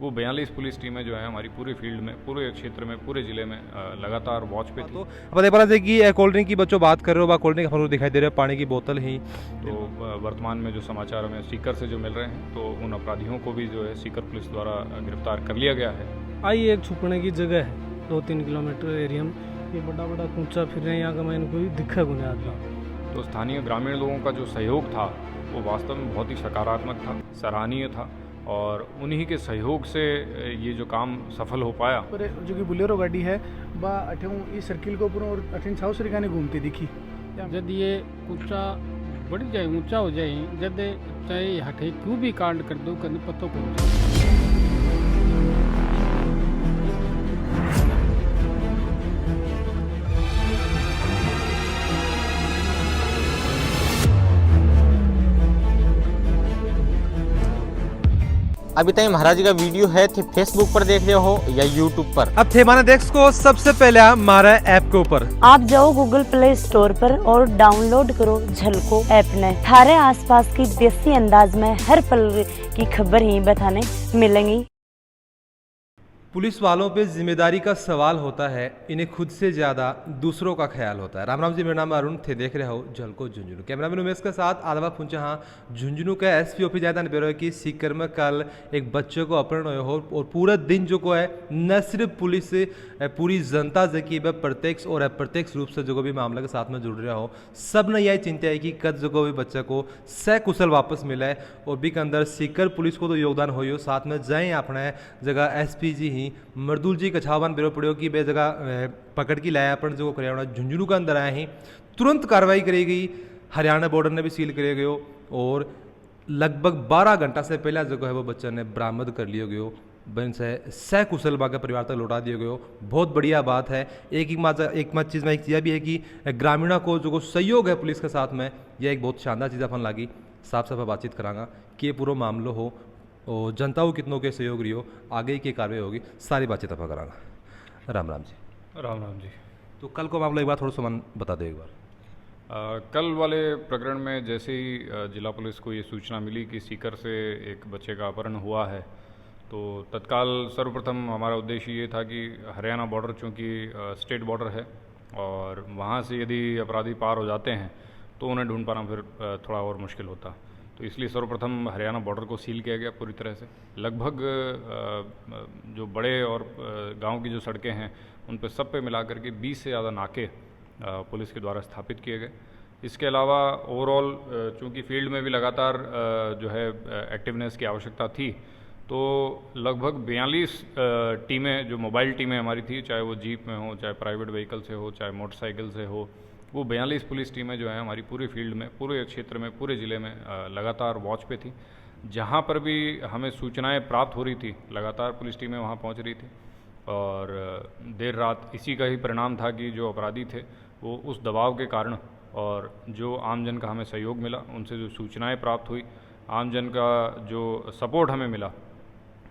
वो 42 पुलिस टीमें जो है हमारी पूरे फील्ड में, पूरे क्षेत्र में, पूरे ज़िले में लगातार वॉच पे थी। तो अब देखा जाए कि कोल्ड ड्रिंक की बच्चों बात कर रहे हो, बा कोल्ड ड्रिंक हम लोग दिखाई दे रहे हैं, पानी की बोतल ही। तो वर्तमान में जो समाचार हमें सीकर से जो मिल रहे हैं, तो उन अपराधियों को भी जो है सीकर पुलिस द्वारा गिरफ्तार कर लिया गया है। आई एक छुपने की जगह है 2-3 किलोमीटर एरिया में, ये बड़ा बड़ा कूचा फिर रहे हैं, यहाँ का मैंने कोई दिखा को नहीं आता। तो स्थानीय ग्रामीण लोगों का जो सहयोग था वो वास्तव में बहुत ही सकारात्मक था, सराहनीय था, और उन्हीं के सहयोग से ये जो काम सफल हो पाया। पर जो कि बुलेरो गाड़ी है बा अठे इस सर्किल को ऊपर और अठे छाव सरिका ने घूमती दिखी। जब ये ऊंचा बढ़ जाए, ऊंचा हो जाए, जब चाहे हटे क्यों भी कांड कर दो, कभी पतो को अभी तक महाराज जी का वीडियो है थे फेसबुक पर देख रहे हो या यूट्यूब पर। अब थे माने देख को सबसे पहले हमारा ऐप के ऊपर आप जाओ गूगल प्ले स्टोर पर और डाउनलोड करो झलको ऐप ने। थारे आसपास की देसी अंदाज में हर पल की खबर ही बताने मिलेंगी। पुलिस वालों पे जिम्मेदारी का सवाल होता है, इन्हें खुद से ज़्यादा दूसरों का ख्याल होता है। राम राम जी, मेरा नाम अरुण थे, देख रहे हो झलको झुंझुनू। कैमरामैन उमेश के साथ आदवा पुंचा। हाँ, झुंझुनू का एसपी ऑफिस जाता है कि सीकर में कल एक बच्चे को अपहरण हुए हो, और पूरा दिन जो को है न सिर्फ पुलिस से पूरी जनता से कि वह प्रत्यक्ष और अप्रत्यक्ष रूप से जो भी मामले के साथ में जुड़ रहा हो, सब ने यही चिंता है कि कद जो भी बच्चे को सकुशल वापस मिला है। और भी के अंदर सीकर पुलिस को तो योगदान हो, साथ में जाए अपने जगह एसपी जी ही मर्दुल जी कछावान बेरो पड़ो कि बे जगह पकड़ की लाया अपन जो हरियाणा झुंझुनू के अंदर आए हैं, तुरंत कार्रवाई करी गई। हरियाणा बॉर्डर ने भी सील करे गयो, और लगभग 12 घंटा से पहले जो है वो बच्चा ने बरामद कर लिया गयो, बन से सकुशल बाग परिवार तक लौटा दिया गयो। बहुत बढ़िया बात है। एक मत चीज़ में एक चीज़ भी है कि ग्रामीणों को जो सहयोग है पुलिस के साथ में, यह एक बहुत शानदार चीज़ अपन लगी। साफ साफ बातचीत करांगा कि ये पूरा मामला हो और जनता को कितनों के सहयोग रही हो, आगे की कार्रवाई होगी, सारी बातचीत अपन करांगा। राम राम जी। राम राम जी। तो कल को मामला एक बार थोड़ा सा मन बता दो एक बार। कल वाले प्रकरण में जैसे ही जिला पुलिस को ये सूचना मिली कि सीकर से एक बच्चे का अपहरण हुआ है, तो तत्काल सर्वप्रथम हमारा उद्देश्य ये था कि हरियाणा बॉर्डर चूँकि स्टेट बॉर्डर है, और वहाँ से यदि अपराधी पार हो जाते हैं तो उन्हें ढूंढ पाना फिर थोड़ा और मुश्किल होता। तो इसलिए सर्वप्रथम हरियाणा बॉर्डर को सील किया गया पूरी तरह से। लगभग जो बड़े और गांव की जो सड़कें हैं उन पर सब पे मिलाकर के 20 से ज़्यादा नाके पुलिस के द्वारा स्थापित किए गए। इसके अलावा ओवरऑल चूँकि फील्ड में भी लगातार जो है एक्टिवनेस की आवश्यकता थी, तो लगभग 42 टीमें जो मोबाइल टीमें हमारी थी, चाहे वो जीप में हो, चाहे प्राइवेट व्हीकल से हो, चाहे मोटरसाइकिल से हो, वो 42 पुलिस टीमें जो हैं हमारी पूरे फील्ड में, पूरे क्षेत्र में, पूरे ज़िले में लगातार वॉच पे थी। जहाँ पर भी हमें सूचनाएं प्राप्त हो रही थी, लगातार पुलिस टीमें वहाँ पहुँच रही थी। और देर रात इसी का ही परिणाम था कि जो अपराधी थे वो उस दबाव के कारण, और जो आमजन का हमें सहयोग मिला, उनसे जो सूचनाएँ प्राप्त हुई, आमजन का जो सपोर्ट हमें मिला,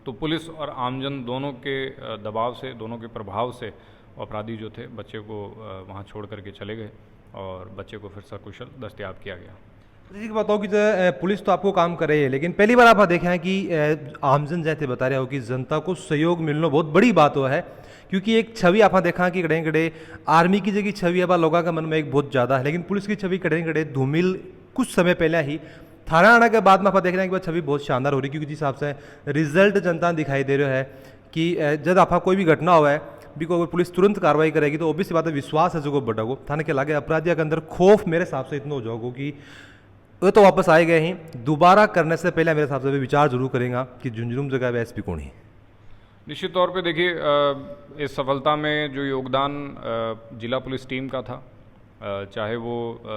तो पुलिस और आमजन दोनों के दबाव से, दोनों के प्रभाव से अपराधी जो थे बच्चे को वहाँ छोड़ करके चले गए, और बच्चे को फिर सकुशल दस्तयाब किया गया। जी बताओ कि पुलिस तो आपको काम कर रही है, लेकिन पहली बार आप देखे हैं कि आमजन जैसे बता रहे हो कि जनता को सहयोग मिलना बहुत बड़ी बात हुआ है। क्योंकि एक छवि आप देखा कि कड़े कड़े आर्मी की जगह छवि अब लोगों का मन में एक बहुत ज़्यादा है, लेकिन पुलिस की छवि कड़े कड़े धूमिल कुछ समय पहले ही थाना आने के बाद में आप देख रहे हैं कि छवि बहुत शानदार हो रही है। क्योंकि जिस हिसाब से रिजल्ट जनता दिखाई दे रहा है कि जब आप कोई भी घटना हुआ है भी को पुलिस तुरंत कार्रवाई करेगी, तो ऑब्वियस बात है विश्वास है जो को बढ़ाओ थाने के लागे अपराधियों के अंदर खौफ मेरे हिसाब से इतना हो जाओगे कि वो तो वापस आए गए ही, दोबारा करने से पहले मेरे हिसाब से भी विचार जरूर करेंगे कि झुंझुनू जगह एसपी कौन है। निश्चित तौर पे देखिए, इस सफलता में जो योगदान जिला पुलिस टीम का था, चाहे वो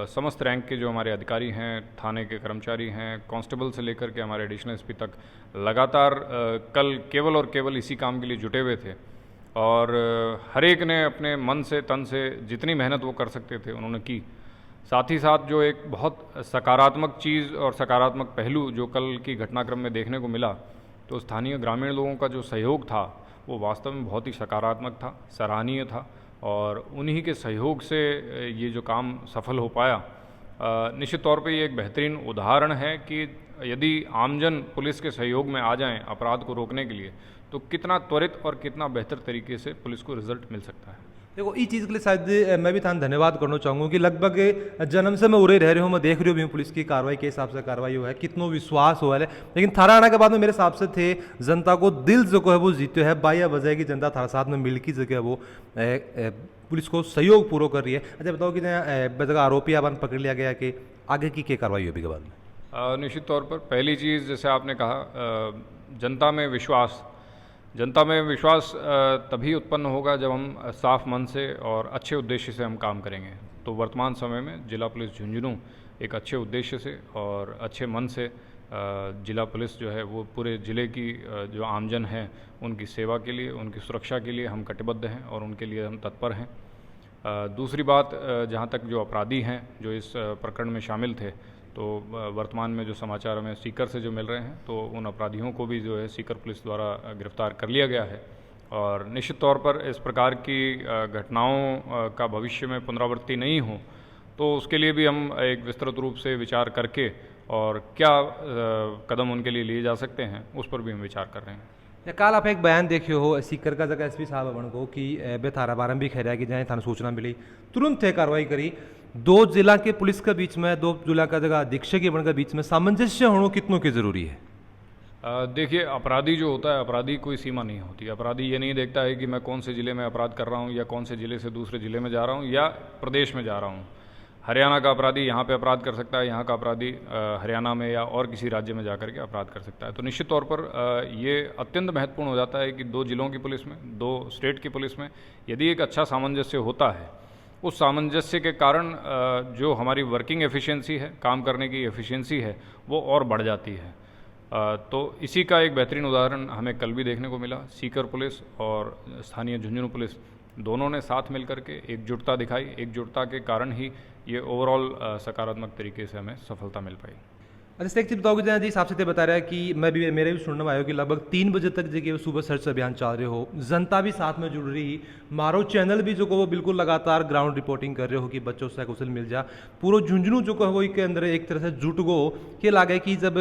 समस्त रैंक के जो हमारे अधिकारी हैं, थाने के कर्मचारी हैं, कांस्टेबल से लेकर के हमारे एडिशनल एसपी तक, लगातार कल केवल और केवल इसी काम के लिए जुटे हुए थे। और हर एक ने अपने मन से, तन से जितनी मेहनत वो कर सकते थे उन्होंने की। साथ ही साथ जो एक बहुत सकारात्मक चीज़ और सकारात्मक पहलू जो कल की घटनाक्रम में देखने को मिला, तो स्थानीय ग्रामीण लोगों का जो सहयोग था वो वास्तव में बहुत ही सकारात्मक था, सराहनीय था, और उन्हीं के सहयोग से ये जो काम सफल हो पाया। निश्चित तौर पे ये एक बेहतरीन उदाहरण है कि यदि आमजन पुलिस के सहयोग में आ जाएं अपराध को रोकने के लिए, तो कितना त्वरित और कितना बेहतर तरीके से पुलिस को रिजल्ट मिल सकता है। देखो इस चीज़ के लिए शायद मैं भी थान धन्यवाद करना चाहूँगा कि लगभग जन्म से मैं उरे रह रही हूँ, मैं देख रही हूँ पुलिस की कार्रवाई के हिसाब से कार्रवाई हुआ है, कितनो विश्वास हुआ है। लेकिन थारा आने के बाद में मेरे हिसाब से थे जनता को दिल जो है वो जीते है, बाया वजह की जनता थारा साथ में मिल की जगह वो पुलिस को सहयोग पूरा कर रही है। अच्छा बताओ कि जगह आरोपी अपन पकड़ लिया गया कि आगे की क्या कार्रवाई होगी के बाद में? निश्चित तौर पर पहली चीज़ जैसे आपने कहा, जनता में विश्वास तभी उत्पन्न होगा जब हम साफ मन से और अच्छे उद्देश्य से हम काम करेंगे। तो वर्तमान समय में जिला पुलिस झुंझुनू एक अच्छे उद्देश्य से और अच्छे मन से जिला पुलिस जो है वो पूरे ज़िले की जो आमजन है उनकी सेवा के लिए, उनकी सुरक्षा के लिए हम कटिबद्ध हैं और उनके लिए हम तत्पर हैं। दूसरी बात, जहाँ तक जो अपराधी हैं जो इस प्रकरण में शामिल थे, तो वर्तमान में जो समाचार हमें सीकर से जो मिल रहे हैं, तो उन अपराधियों को भी जो है सीकर पुलिस द्वारा गिरफ्तार कर लिया गया है। और निश्चित तौर पर इस प्रकार की घटनाओं का भविष्य में पुनरावृत्ति नहीं हो, तो उसके लिए भी हम एक विस्तृत रूप से विचार करके और क्या कदम उनके लिए लिए जा सकते हैं उस पर भी हम विचार कर रहे हैं। या कल आप एक बयान देखे हो सीकर का जगह एसपी साहब अपन को कि बेथारा बारम भी खैर कि जहाँ थाना सूचना मिली तुरंत थे कार्रवाई करी। दो जिला के पुलिस के बीच में, दो जिला का जगह अधीक्षक के के बीच में सामंजस्य होना कितनों की जरूरी है? देखिए, अपराधी जो होता है, अपराधी कोई सीमा नहीं होती। अपराधी ये नहीं देखता है कि मैं कौन से ज़िले में अपराध कर रहा हूँ या कौन से ज़िले से दूसरे ज़िले में जा रहा हूँ या प्रदेश में जा रहा हूँ। हरियाणा का अपराधी यहाँ पे अपराध कर सकता है, यहाँ का अपराधी हरियाणा में या और किसी राज्य में जाकर के अपराध कर सकता है। तो निश्चित तौर पर ये अत्यंत महत्वपूर्ण हो जाता है कि दो जिलों की पुलिस में, दो स्टेट की पुलिस में यदि एक अच्छा सामंजस्य होता है, उस सामंजस्य के कारण जो हमारी वर्किंग एफिशिएंसी है, काम करने की एफिशिएंसी है, वो और बढ़ जाती है। तो इसी का एक बेहतरीन उदाहरण हमें कल भी देखने को मिला। सीकर पुलिस और स्थानीय झुंझुनू पुलिस दोनों ने साथ मिलकर के एकजुटता दिखाई। एकजुटता के कारण ही ये ओवरऑल सकारात्मक तरीके से हमें सफलता मिल पाई। अच्छा, एक चीज़ बताओगे जी, हिसाब से बता रहा है कि मेरे भी सुनने में आया कि लगभग 3 बजे तक जो सुबह सर्च अभियान चल रहे हो, जनता भी साथ में जुड़ रही, मारो चैनल भी जो को वो बिल्कुल लगातार ग्राउंड रिपोर्टिंग कर रहे हो कि बच्चों से कुशल मिल जा। पूरा झुंझुनू जो को वो के अंदर एक तरह से जुट गो के लागे कि जब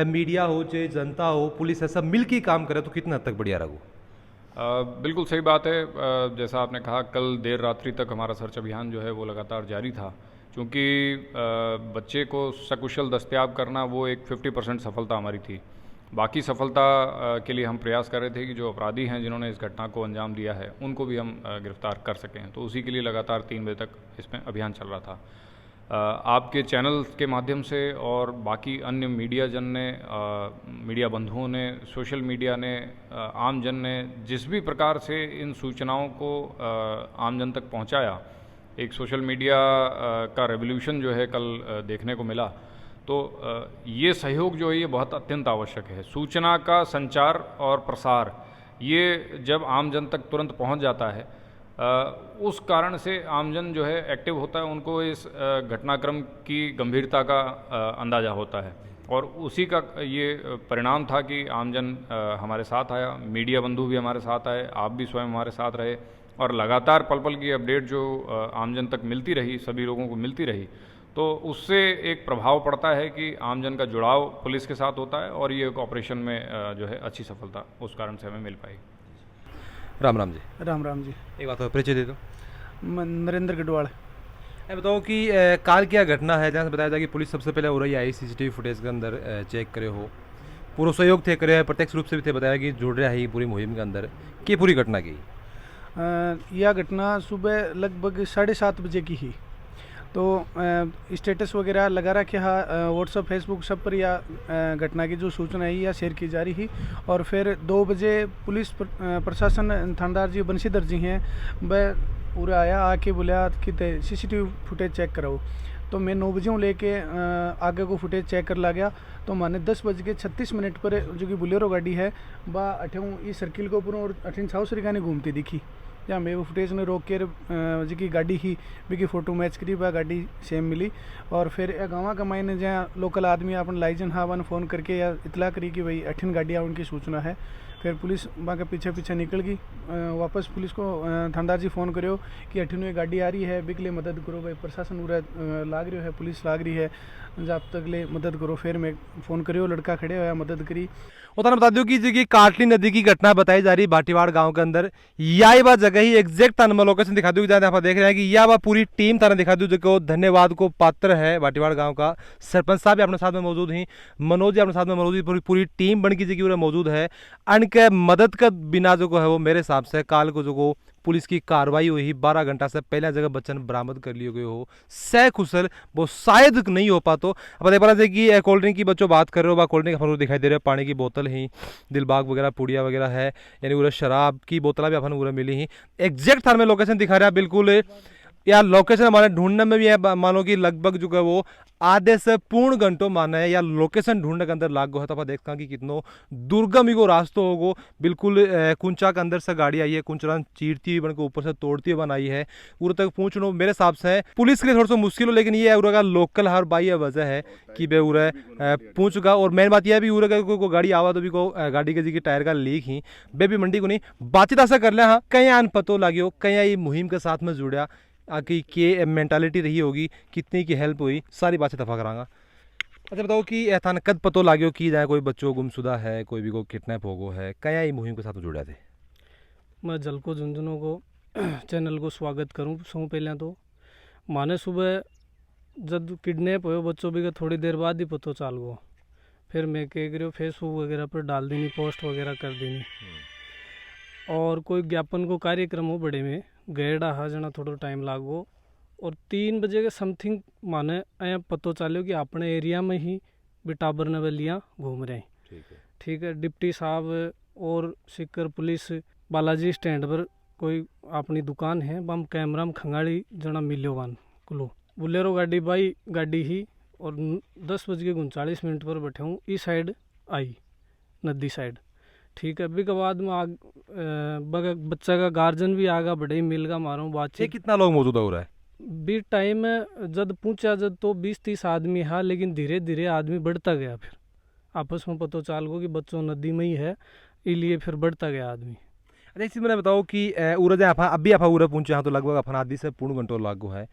मीडिया हो चाहे जनता हो, पुलिस है, सब मिल के काम करे तो कितना हद तक बढ़िया रहो। बिल्कुल सही बात है। जैसा आपने कहा, कल देर रात्रि तक हमारा सर्च अभियान जो है वो लगातार जारी था, क्योंकि बच्चे को सकुशल दस्तयाब करना वो एक 50% सफलता हमारी थी। बाकी सफलता के लिए हम प्रयास कर रहे थे कि जो अपराधी हैं जिन्होंने इस घटना को अंजाम दिया है उनको भी हम गिरफ्तार कर सकें। तो उसी के लिए लगातार 3 बजे तक इसमें अभियान चल रहा था। आपके चैनल के माध्यम से और बाकी अन्य मीडिया जन ने, मीडिया बंधुओं ने, सोशल मीडिया ने, आम जन ने जिस भी प्रकार से इन सूचनाओं को आम जन तक पहुंचाया, एक सोशल मीडिया का रेवोल्यूशन जो है कल देखने को मिला। तो ये सहयोग जो है ये बहुत अत्यंत आवश्यक है। सूचना का संचार और प्रसार ये जब आम जन तक तुरंत पहुंच जाता है, उस कारण से आमजन जो है एक्टिव होता है, उनको इस घटनाक्रम की गंभीरता का अंदाज़ा होता है और उसी का ये परिणाम था कि आमजन हमारे साथ आया, मीडिया बंधु भी हमारे साथ आए, आप भी स्वयं हमारे साथ रहे और लगातार पल पल की अपडेट जो आमजन तक मिलती रही, सभी लोगों को मिलती रही, तो उससे एक प्रभाव पड़ता है कि आमजन का जुड़ाव पुलिस के साथ होता है और ये एक ऑपरेशन में जो है अच्छी सफलता उस कारण से हमें मिल पाई। राम राम जी। राम राम जी। एक बात और परिचय दे दो। नरेंद्र गढ़वाल। बताओ कि काल क्या घटना है जहाँ से बताया जाए कि पुलिस सबसे पहले हो रही आई CCTV फुटेज के अंदर चेक करे हो, पूरा सहयोग थे करे, प्रत्यक्ष रूप से भी थे बताया कि जुड़ रहा है पूरी मुहिम के अंदर की पूरी घटना की? यह घटना सुबह लगभग 7:30 बजे की ही। तो स्टेटस वगैरह लगा रखे है व्हाट्सअप फेसबुक सब पर यह घटना की जो सूचना है यह शेयर की जा रही है। और फिर 2 बजे पुलिस प्रशासन थानेदार जी बंशीधर जी हैं, वह पूरा आया, आके बोला कि CCTV फुटेज चेक कराओ। तो मैं 9 बजे लेके आगे को फुटेज चेक कर ला गया। तो मैंने 10:36 पर जो कि बुलेरो गाड़ी है वह अठेऊ इस सर्किल को ऊपर और अठीन छाव सरिकाने घूमती दिखी, जहाँ मैं वो फुटेज ने रोक कर जी की गाड़ी ही भी फ़ोटो मैच करी, वह गाड़ी सेम मिली। और फिर गाँव का मायने जहाँ लोकल आदमी अपन लाइजन हाँ वन फ़ोन करके या इतला करी कि भाई 18 गाड़ियाँ उनकी सूचना है। फिर पुलिस वहाँ के पीछे पीछे निकल गई। वापस पुलिस को थानेदार जी फ़ोन करो कि अठिनू एक गाड़ी आ रही है, बिकले मदद करो भाई, प्रशासन उरा लाग रही है, पुलिस लाग रही है, जब तक ले मदद करो। फिर मैं फ़ोन करो, लड़का खड़े होया, मदद करी। उतना बता दूं कि जो कि काटली नदी की घटना बताई जा रही भाटीवाड़ गांव के अंदर, यही बात जगह ही एग्जैक्ट थाना में लोकेशन दिखा दूँ, जहाँ आप देख रहे हैं कि यह बात पूरी टीम थाना दिखा दूँ, जो धन्यवाद को पात्र है। भाटीवाड़ गांव का सरपंच साहब भी अपने साथ में मौजूद हैं, मनोज जी अपने साथ में मौजूद है, पूरी टीम बन की जो मौजूद है। अनके मदद का बिना जो है वो मेरे हिसाब से काल को जो पुलिस की कार्रवाई हुई 12 घंटा से पहले जगह बच्चन बरामद कर लिए गए हो सकुशल, वो शायद नहीं हो पातो। अब देख पा रहे कि कोल्ड ड्रिंक की बच्चों बात कर रहे हो, कोल्ड ड्रिंक अपन दिखाई दे रहे हो, पानी की बोतल ही, दिलबाग वगैरह, पुड़िया वगैरह है, यानी पूरा शराब की बोतल भी अपन पूरा मिली ही। एग्जैक्ट थाने में लोकेशन दिखा रहा है बिल्कुल, या लोकेशन हमारे ढूंढने में भी है, मानो कि लगभग जो है वो आधे से पूर्ण घंटों माना है या लोकेशन ढूंढने के अंदर लाग गो है। तो आप देखते हैं कि कितनो दुर्गम ही को रास्ता होगो। बिल्कुल कुंचा के अंदर से गाड़ी आई है, कुंचरा चीरती हुई बन के ऊपर से तोड़ती हुई बनाई है, पूरे तक पहुंचना मेरे हिसाब से पुलिस के लिए थोड़ा सा मुश्किल हो, लेकिन ये है उरा लोकल हर बाई वजह है कि बे उरा पहुंच चुका। और मेन बात यह भी उरा को गाड़ी आवा तो भी को गाड़ी के जी की टायर का लीक ही बे भी मंडी को नहीं बातचीत ऐसा कर लिया। हाँ, कहीं आन पतो लगे, कहीं मुहिम के साथ में जुड़ा कि के मेंटालिटी रही होगी, कितनी की हेल्प हुई, सारी बातें दफा करांगा। अच्छा बताओ कि थाना कद पतो लाग्यो कि जाए कोई बच्चों गुमशुदा है, कोई भी को किडनैप हो गो है, क्या ये मुहिम के साथ जुड़ा थे? मैं झलको झुंझुनू को चैनल को स्वागत करूँ। सबसे पहले तो माने सुबह जब किडनैप हो बच्चों भी थोड़ी देर बाद ही पतो चाल गो, फिर मैं कह करो फेसबुक वगैरह पर डाल देनी, पोस्ट वगैरह कर देनी। और कोई ज्ञापन को कार्यक्रम हो बड़े में गएड़ा हा जना थोड़ा टाइम लागो, और 3 बजे के समथिंग माने अँ पतो चालो कि अपने एरिया में ही बिटाबर नवेलियाँ घूम रहे हैं। ठीक है, डिप्टी साहब और सिक्कर पुलिस बालाजी स्टैंड पर कोई अपनी दुकान है, बम कैमरा में खंगाड़ी जना मिलो वन कुलो बुलेरो गाड़ी बाई गाड़ी ही, और 10:39 पर बैठे हूँ इस साइड आई नदी साइड। ठीक है, अभी के बाद में बच्चा का गार्जियन भी आगा बढ़े मिल का मारो बातचीत। कितना लोग मौजूद हो रहा है? भी टाइम जब पूछा जब तो 20-30 आदमी है, लेकिन धीरे धीरे आदमी बढ़ता गया। फिर आपस में पतो चाल गो कि बच्चों नदी में ही है, इसलिए फिर बढ़ता गया आदमी। अच्छा, इसी मैंने बताओ कि उरा जहाँ अभी आप उरा पहुंचे यहाँ तो लगभग अपन आधी से पूर्ण घंटों लागू है,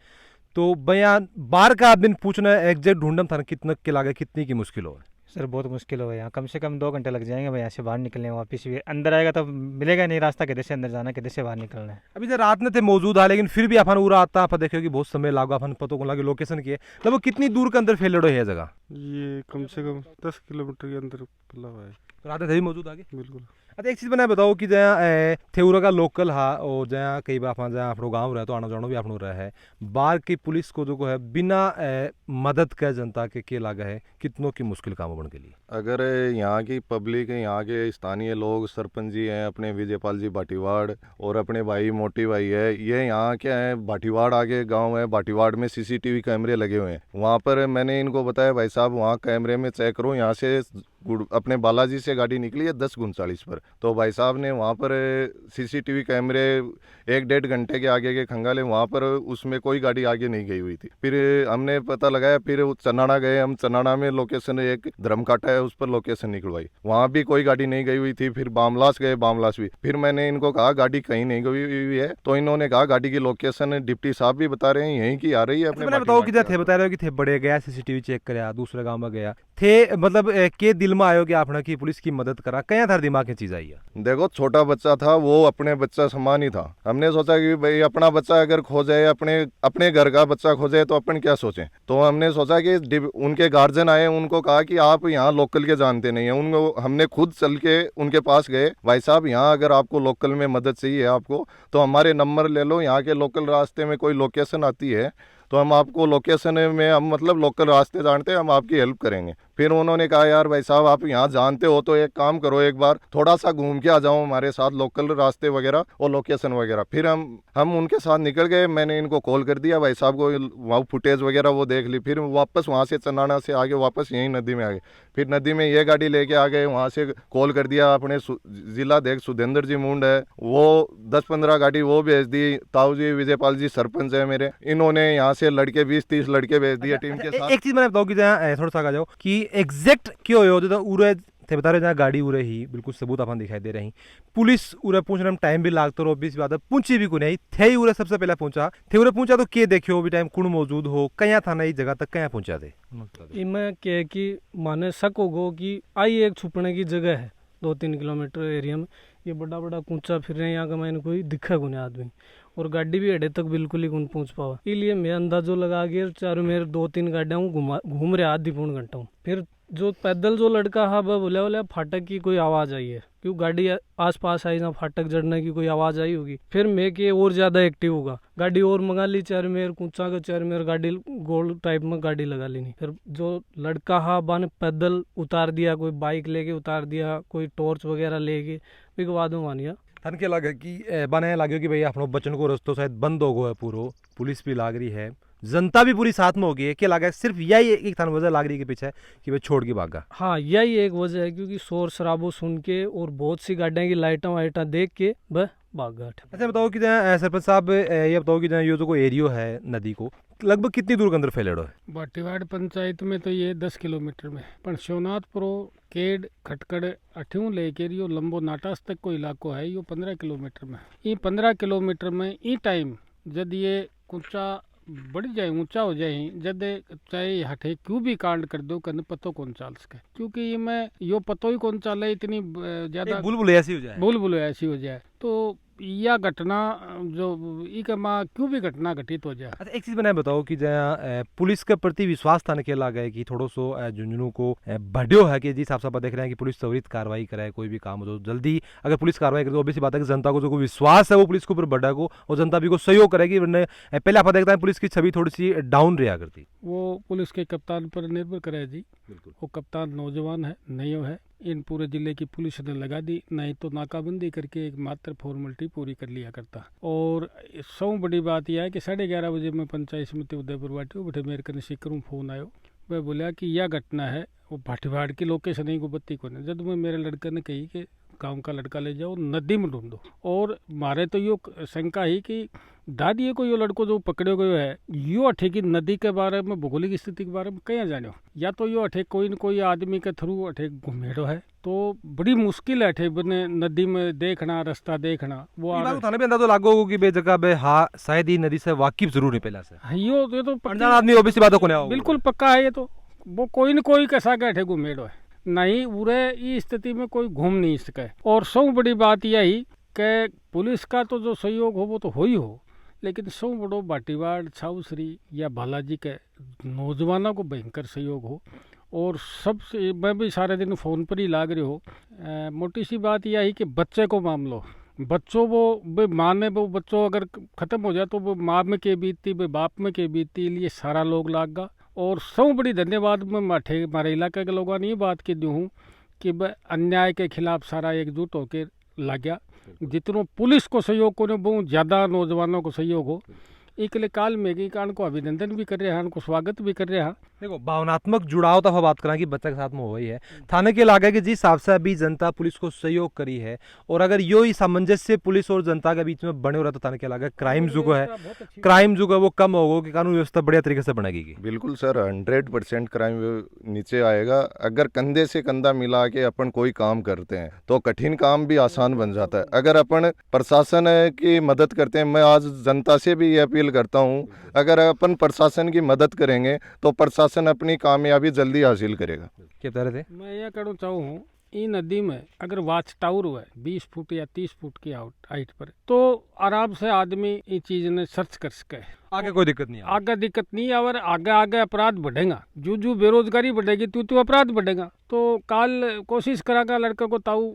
तो बयान बार का आदमी पूछना एग्जैक्ट ढूंढना था कितना के लागे, कितनी की मुश्किल हो? सर बहुत मुश्किल होगा, यहाँ कम से कम 2 घंटे लग जाएंगे भाई, यहाँ से बाहर निकलने वापस भी अंदर आएगा तो मिलेगा नहीं रास्ता, किधर से अंदर जाना किधर से बाहर निकलना है। अभी तो रात में थे मौजूद है, लेकिन फिर भी अपन उरा आता आप देखो कि बहुत समय लागो, अपन पतो को लगे लोकेशन की लगभग कितनी दूर के अंदर फैलेडो है जगह? ये कम से कम 10 किलोमीटर के अंदर फैला हुआ है। रात में थे मौजूद आगे बिल्कुल। अच्छा, एक चीज़ मैंने बताओ कि जहाँ थेउरा का लोकल हा और जहाँ कई बार अपन जहाँ अपनो गाँव रहे तो आना जानो भी अपनो रहा है, बाहर की पुलिस को जो है बिना मदद के जनता के लागा है, कितनों की मुश्किल काम बन के लिए? अगर यहाँ की पब्लिक, यहाँ के स्थानीय लोग, सरपंच जी हैं अपने विजयपाल जी भाटीवाड़ और अपने भाई मोटी भाई है, ये यहाँ क्या है भाटीवाड़ आगे गांव है, भाटीवाड़ में सीसीटीवी कैमरे लगे हुए हैं। वहाँ पर मैंने इनको बताया भाई साहब वहाँ कैमरे में चेक करो, यहाँ से अपने बालाजी से गाड़ी निकली है 10:39 पर, तो भाई साहब ने वहाँ पर सीसीटीवी कैमरे 1-1.5 घंटे के आगे के खंगाले, वहाँ पर उसमें कोई गाड़ी आगे नहीं गई हुई थी। फिर हमने पता लगाया, फिर चन्नाना गए हम, चन्नाना में लोकेशन एक धर्म काटा है उस पर लोकेशन निकलवाई, वहाँ भी कोई गाड़ी नहीं गई हुई थी। फिर बामलास गए, बामलास भी, फिर मैंने इनको कहा गाड़ी कहीं नहीं गई हुई है, तो इन्होंने कहा गाड़ी की लोकेशन डिप्टी साहब भी बता रहे हैं यहीं की आ रही है। अपने बताओ कि थे बता रहे हो कि थे बड़े गया सीसीटीवी चेक कराया, दूसरे गाँव में गया थे, मतलब के दिल में आयो कि आपने की पुलिस की मदद करा, क्या था दिमाग की चीज आई है? देखो छोटा बच्चा था वो, अपने बच्चा समान ही था। हमने सोचा कि भाई अपना बच्चा अगर खो जाए, अपने घर का बच्चा खो जाए तो अपन क्या सोचें, तो हमने सोचा कि उनके गार्जियन आए, उनको कहा कि आप यहाँ लोकल के जानते नहीं है, उनको हमने खुद चल के उनके पास गए, भाई साहब यहाँ अगर आपको लोकल में मदद चाहिए आपको तो हमारे नंबर ले लो, यहाँ के लोकल रास्ते में कोई लोकेशन आती है तो हम आपको लोकेशन में, हम मतलब लोकल रास्ते जानते हैं, हम आपकी हेल्प करेंगे। फिर उन्होंने कहा यार भाई साहब आप यहाँ जानते हो तो एक काम करो, एक बार थोड़ा सा घूम के आ जाओ हमारे साथ, लोकल रास्ते वगैरह और लोकेशन वगैरह। फिर हम उनके साथ निकल गए, मैंने इनको कॉल कर दिया भाई साहब को, वहाँ फुटेज वगैरह वो देख ली। फिर वापस वहाँ से चन्नाना से आगे वापस यहीं नदी में आ गए, फिर नदी में ये गाड़ी लेके आ गए, वहाँ से कॉल कर दिया अपने जिला देख सुधेंद्र जी मुंड है, वो 10-15 गाड़ी वो भेज दी, ताऊ जी विजयपाल जी सरपंच है मेरे, इन्होंने यहाँ से लड़के 20-30 लड़के भेज दिए टीम के साथ। एक चीज मैंने बताओ कि जहाँ थोड़ा सा आ जाओ कि एग्जैक्ट क्यों हो जो उरे थे बता रहे जहाँ गाड़ी उरे ही बिल्कुल सबूत अपन दिखाई दे रही पुलिस उरे पूछने में टाइम भी लागतो रो 20 बात पूछी भी को नहीं थे ही उरे सबसे पहले पहुंचा थे उरे पहुंचा तो के देखियो भी टाइम कुण मौजूद हो कया था नई जगह तक कया पहुंचा थे इनमें क्या है कि माने शक होगो कि आई एक छुपने की जगह है 2-3 किलोमीटर एरिया में ये बड़ा बड़ा कूचा फिर रहे हैं यहाँ का मैंने कोई दिखा को नहीं आदमी और गाड़ी भी अड्डे तक बिल्कुल ही कौन पहुंच पावा इसलिए मैं अंदाजो लगा के चारों मेरे 2-3 गाड़ियाँ घूम रहे आधी पौन घंटा हूँ फिर जो पैदल जो लड़का है वह बोले फाटक की कोई आवाज़ आई है क्यों गाड़ी आस पास आई ना फाटक जड़ने की कोई आवाज़ आई होगी फिर मैं के और ज़्यादा एक्टिव होगा गाड़ी और मंगा ली चार मेर कूचा का चार मेर गाड़ी गोल टाइप में गाड़ी लगा ली नहीं फिर जो लड़का हा बाने पैदल उतार दिया कोई बाइक लेके उतार दिया कोई टॉर्च वगैरह लेके फिर बाद में मानिया तन के लगे कि बने लगे कि भाई अपनों बच्चन को रस्तो शायद बंद हो गो है पूरो पुलिस भी लाग रही है जनता भी पूरी साथ में होगी है क्या लगा सिर्फ यही एक थान वजह लाग रही के पीछे कि भाई छोड़ के भागा हाँ यही एक वजह है क्योंकि शोर शराबो सुन के और बहुत सी गाड़ियाँ की लाइटां वाइटां देख के वह भागा। अच्छा बताओ कि सरपंच साहब ये बताओ कि ये जो कोई एरियो है नदी को लगभग कितनी दूर के अंदर फैलेड़ो है भाटीवाड़ पंचायत में तो ये 10 किलोमीटर में पर शिवनाथपुरो केड खटकड़ अठ्यूं लेकर यो लंबो नाटास तक को इलाको है यो 15 किलोमीटर में ये 15 किलोमीटर में ई टाइम जब ये ऊंचा बढ़ जाए ऊंचा हो जाए जद चाहे हटे क्यों भी कांड कर दो कन पतो कौन चाल सके क्योंकि ये मैं यो पतो ही कौन चाले इतनी ज्यादा बुलबुल ऐसी हो जाए तो यह घटना जो माँ क्यों भी घटना घटित हो जाए। अच्छा एक चीज मैंने बताओ कि जहाँ पुलिस के प्रति विश्वास थाने के लगा है कि थोड़ो सो झुंझुनू को बढ़ियो है कि जिस हिसाब से आप देख रहे हैं कि पुलिस त्वरित कार्रवाई करे कोई भी काम हो तो जल्दी अगर पुलिस कार्रवाई करे तो ऑब्वियस बात है कि जनता को जो विश्वास है वो पुलिस के ऊपर बढ़ा को और जनता भी को सहयोग करेगी वरना पहले आप देखते हैं पुलिस की छवि थोड़ी सी डाउन रहा करती वो पुलिस के कप्तान पर निर्भर करे जी वो कप्तान नौजवान है नहीं है इन पूरे जिले की पुलिस ने लगा दी नहीं तो नाकाबंदी करके एक मात्र फॉर्मेलिटी पूरी कर लिया करता। और सौ बड़ी बात यह है कि 11:30 बजे मैं पंचायत समिति उदयपुर बैठे बैठे मेरे कने सीकरों फोन आयो वह बोला कि यह घटना है वो भाटीवाड़ की लोकेशन ही को बत्ती को नहीं जब मैं मेरे लड़के ने कही कि गांव का लड़का ले जाओ नदी में ढूंढो और मारे तो यो शंका ही कि दादी को यो लड़को जो पकड़े गयो है यो अठे की नदी के बारे में भौगोलिक स्थिति के बारे में कहीं जानो या तो यो अठे कोई न कोई आदमी के थ्रू अठे घुमेड़ो है तो बड़ी मुश्किल है अठे बने नदी में देखना रास्ता देखना वो थाने पे अंदाजा लागो कि बे जगह बे हाँ शायद ही नदी से वाकिफ जरूर है पहला से ये तो आदमी ओबीसी बातों को नहीं बिल्कुल पक्का है ये तो वो कोई न कोई कैसा के अठे घुमेड़ो है नहीं पूरे इस स्थिति में कोई घूम नहीं सके। और सौ बड़ी बात यही कि पुलिस का तो जो सहयोग हो वो तो हो ही हो लेकिन सौ बड़ो भाटीवाड़ छाऊसरी या बालाजी के नौजवानों को भयंकर सहयोग हो और सबसे मैं भी सारे दिन फ़ोन पर ही लाग रही हो। मोटी सी बात यह है कि बच्चे को मामलो बच्चों वो माँ में वो बच्चों अगर ख़त्म हो जाए तो वो माँ में के बीतती वो बाप में के बीतती लिए सारा लोग लागा। और सौ बड़ी धन्यवाद मैं हमारे इलाके के लोगों ने ये बात की दी हूँ कि अन्याय के खिलाफ सारा एकजुट होकर लगा जितनों पुलिस को सहयोग को बहुत ज़्यादा नौजवानों को सहयोग हो एक लिए काल मेगी कान को अभिनंदन भी कर रहे हैं उनको स्वागत भी कर रहे हैं। देखो भावनात्मक जुड़ाव तो बात करा कि बच्चा के साथ में हो ही है थाने के लागे कि जिस हिसाब से अभी जनता पुलिस को सहयोग करी है और अगर यो ही सामंजस्य पुलिस और जनता के बीच में बने हो रहा तो थाने के लागे क्राइम जो है वो कम होगा कि कानून व्यवस्था बढ़िया तरीके से बनेगी। बिल्कुल सर 100% क्राइम नीचे आएगा अगर कंधे से कंधा मिला के अपन कोई काम करते हैं तो कठिन काम भी आसान बन जाता है। अगर अपन प्रशासन की मदद करते हैं मैं आज जनता से भी ये अपील करता हूँ अगर अपन प्रशासन की मदद करेंगे तो प्रशासन अपनी कामयाबी जल्दी हासिल करेगा। क्या बता रहे थे? मैं यह कहना चाहूँ ई नदी में अगर वाच टावर हुआ 20 फुट या 30 फुट की हाइट पर तो आराम से आदमी ये चीज ने सर्च कर सके आगे कोई दिक्कत नहीं आगे दिक्कत नहीं और आगे अपराध बढ़ेगा जो बेरोजगारी बढ़ेगी तो अपराध बढ़ेगा। तो काल कोशिश करागा लड़के को ताऊ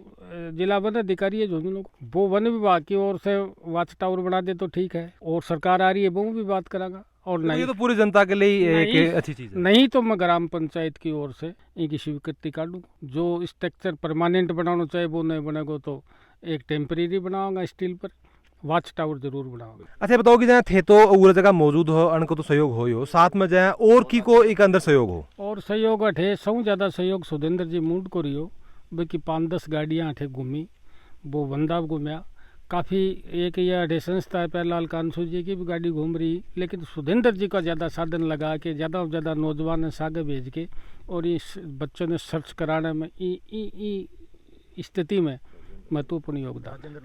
जिला वन अधिकारी है जो वो वन विभाग की ओर से वाच टावर बना दे तो ठीक है और सरकार आ रही है वो भी बात करागा और नहीं तो पूरी जनता के लिए एक अच्छी चीज है। नहीं तो मैं ग्राम पंचायत की ओर से इनकी स्वीकृति काटूँ जो स्ट्रक्चर परमानेंट बनाना चाहिए वो नहीं बनेगा तो एक टेम्परेरी बनाऊंगा स्टील पर वाच टावर जरूर बनाओगे। अच्छा बताओ कि जहाँ थे तो वो जगह मौजूद हो अन को तो सहयोग हो साथ में जाए और की को एक अंदर सहयोग हो और सहयोग अठे सौ ज्यादा सहयोग सुधेंद्र जी मूड को रियो बाकी 5-10 गाड़ियाँ अठे घूमी वो बंदा घूमया काफ़ी एक यह डिस्टेंस था पे लाल कानसू जी की भी गाड़ी घूम रही, लेकिन सुधेंद्र जी का ज़्यादा साधन लगा के ज़्यादा से ज़्यादा नौजवान ने आगे भेज के और इस बच्चों ने सर्च कराने में ई स्थिति में महत्वपूर्ण योगदान।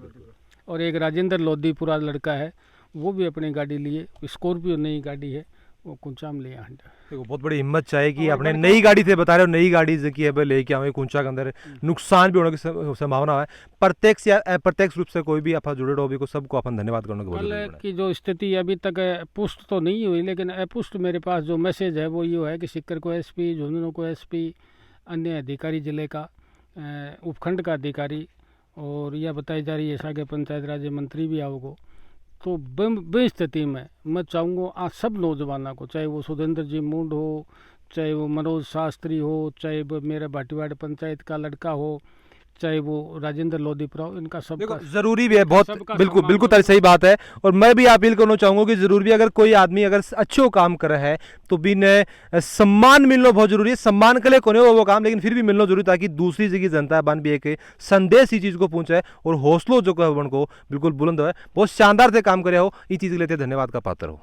और एक राजेंद्र लोधीपुरा लड़का है, वो भी अपनी गाड़ी लिए, स्कॉर्पियो नई गाड़ी है, वो कुंचा में ले आंडा। देखो बहुत बड़ी हिम्मत चाहिए कि अपने नई गाड़ी थे बता रहे हो, नई गाड़ी की है लेके आए कुंचा के अंदर नुकसान भी होने की संभावना है। प्रत्यक्ष या अप्रत्यक्ष रूप से कोई भी आप जुड़े रहो भी को सबको अपन धन्यवाद करने कल की जो स्थिति अभी तक पुष्ट तो नहीं हुई, लेकिन अपुष्ट मेरे पास जो मैसेज है वो ये है कि सीकर को एसपी, झुंझुनू को एसपी, अन्य अधिकारी जिले का उपखंड का अधिकारी और यह बताई जा रही है सागे पंचायत राज्य मंत्री भी आओगे। तो बे स्थिति में मैं चाहूँगा आज सब नौजवानों को, चाहे वो सुधेंद्र जी मुंड हो, चाहे वो मनोज शास्त्री हो, चाहे वो मेरे भाटीवाड़ पंचायत का लड़का हो, चाहे वो राजेंद्र लोधीपुरा हो, इनका सबका जरूरी भी है बहुत। बिल्कुल बिल्कुल तारी सही बात है। और मैं भी अपील करना चाहूँगा कि जरूर भी अगर कोई आदमी अगर अच्छो काम कर रहा है तो भी ने सम्मान मिलना बहुत जरूरी है। सम्मान के लिए कोने वो काम, लेकिन फिर भी मिलना जरूरी ताकि दूसरी जगह जनता बन भी एक संदेश ही चीज़ को पहुंचाए और हौसलों जो को बिल्कुल बुलंद हो। बहुत शानदार से काम करे हो, ये चीज़ के लिए धन्यवाद का पात्र हो।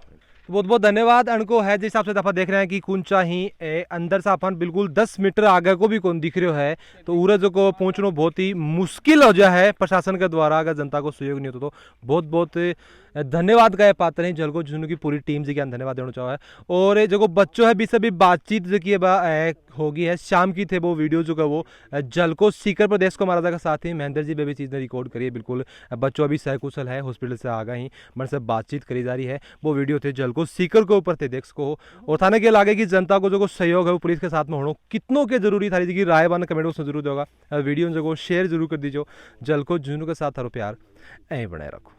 बहुत बहुत धन्यवाद अनको है। जिस हिसाब से आप देख रहे हैं कि कुंचा ही अंदर से अपन बिल्कुल 10 मीटर आगे को भी कौन दिख रहा है, तो उरज को पहुंचना बहुत ही मुश्किल हो जाए है प्रशासन के द्वारा अगर जनता को सहयोग नहीं होता तो। बहुत बहुत धन्यवाद का पात्र है झलको झुंझुनू की पूरी टीम से धन्यवाद देना चाहो है। और जो बच्चों है बीच सभी बातचीत जो की होगी है शाम की थे वो वीडियो जो का वो झलको सीकर प्रदेश को महाराजा का साथ ही महेंद्र जी भी चीज़ ने रिकॉर्ड करी है। बिल्कुल बच्चों अभी सहकुशल है, हॉस्पिटल से आगा ही मन से बातचीत करी जा रही है। वो वीडियो थे झलको सीकर के ऊपर थे देख को। और थाने के लागे कि जनता को जो सहयोग है वो पुलिस के साथ में होना कितनों के जरूरी थारी जी राय बन कमेंट बॉक्स में जरूर होगा। वीडियो जो शेयर जरूर कर दीजिए। झलको झुंझुनू के साथ हरो प्यार ऐ बनाए रखो।